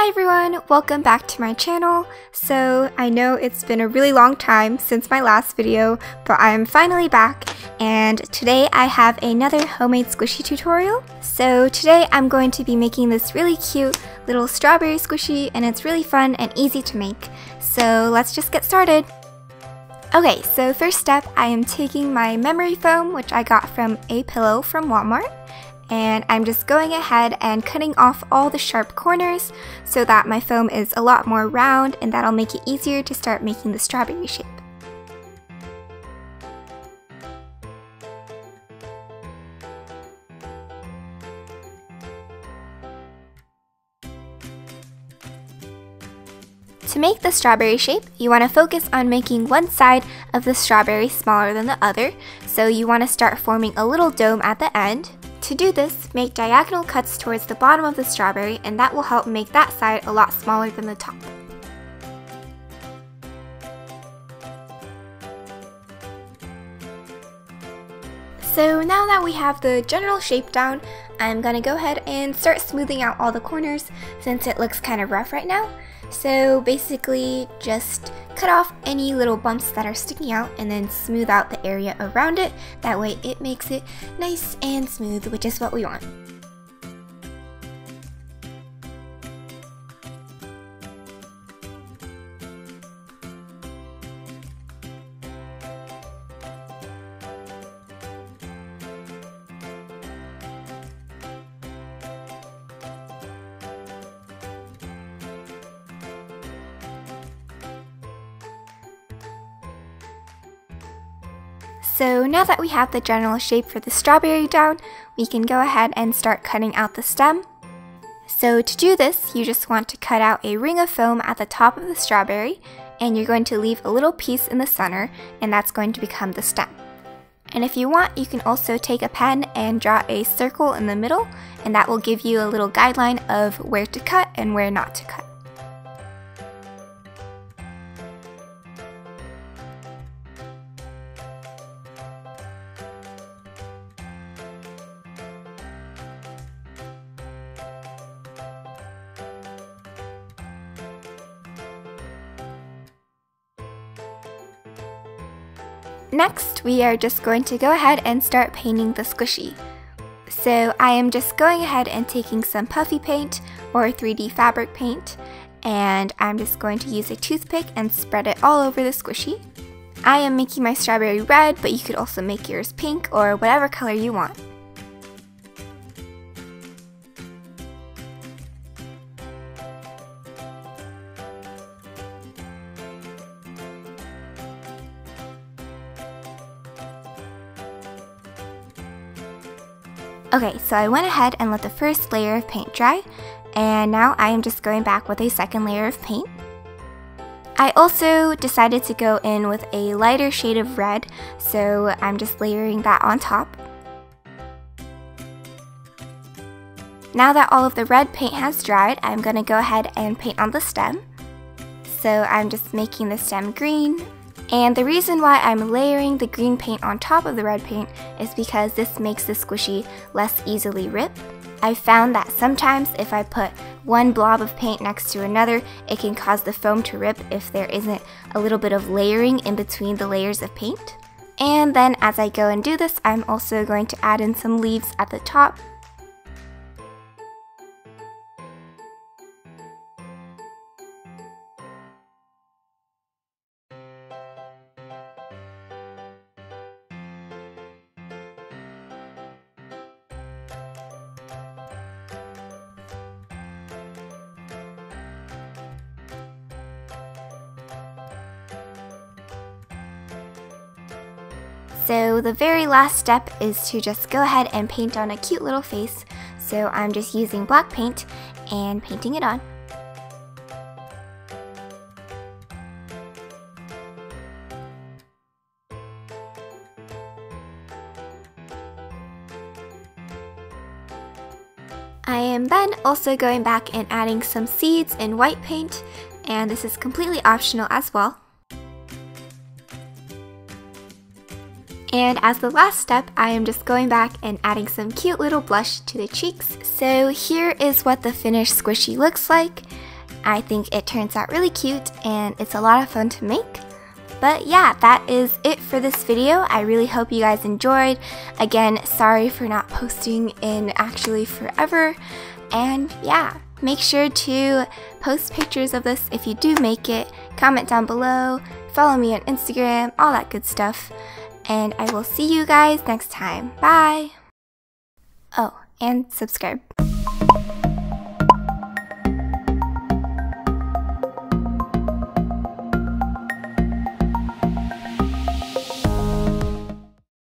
Hi everyone, welcome back to my channel. So I know it's been a really long time since my last video, but I'm finally back and today I have another homemade squishy tutorial. So today I'm going to be making this really cute little strawberry squishy and it's really fun and easy to make. So let's just get started. Okay, so first step, I am taking my memory foam, which I got from a pillow from Walmart. And I'm just going ahead and cutting off all the sharp corners so that my foam is a lot more round and that'll make it easier to start making the strawberry shape. To make the strawberry shape, you want to focus on making one side of the strawberry smaller than the other, so you want to start forming a little dome at the end. To do this, make diagonal cuts towards the bottom of the strawberry and that will help make that side a lot smaller than the top. So now that we have the general shape down, I'm gonna go ahead and start smoothing out all the corners since it looks kind of rough right now. So basically just cut off any little bumps that are sticking out and then smooth out the area around it. That way it makes it nice and smooth, which is what we want. So now that we have the general shape for the strawberry down, we can go ahead and start cutting out the stem. So to do this, you just want to cut out a ring of foam at the top of the strawberry, and you're going to leave a little piece in the center, and that's going to become the stem. And if you want, you can also take a pen and draw a circle in the middle, and that will give you a little guideline of where to cut and where not to cut. Next, we are just going to go ahead and start painting the squishy. So I am just going ahead and taking some puffy paint or 3D fabric paint, and I'm just going to use a toothpick and spread it all over the squishy. I am making my strawberry red, but you could also make yours pink or whatever color you want. Okay, so I went ahead and let the first layer of paint dry, and now I am just going back with a second layer of paint. I also decided to go in with a lighter shade of red, so I'm just layering that on top. Now that all of the red paint has dried, I'm going to go ahead and paint on the stem. So I'm just making the stem green. And the reason why I'm layering the green paint on top of the red paint is because this makes the squishy less easily rip. I've found that sometimes if I put one blob of paint next to another, it can cause the foam to rip if there isn't a little bit of layering in between the layers of paint. And then as I go and do this, I'm also going to add in some leaves at the top. So the very last step is to just go ahead and paint on a cute little face. So I'm just using black paint and painting it on. I am then also going back and adding some seeds in white paint, and this is completely optional as well. And as the last step, I am just going back and adding some cute little blush to the cheeks. So here is what the finished squishy looks like. I think it turns out really cute and it's a lot of fun to make. But yeah, that is it for this video. I really hope you guys enjoyed. Again, sorry for not posting in actually forever. And yeah, make sure to post pictures of this if you do make it. Comment down below, follow me on Instagram, all that good stuff. And I will see you guys next time. Bye! Oh, and subscribe.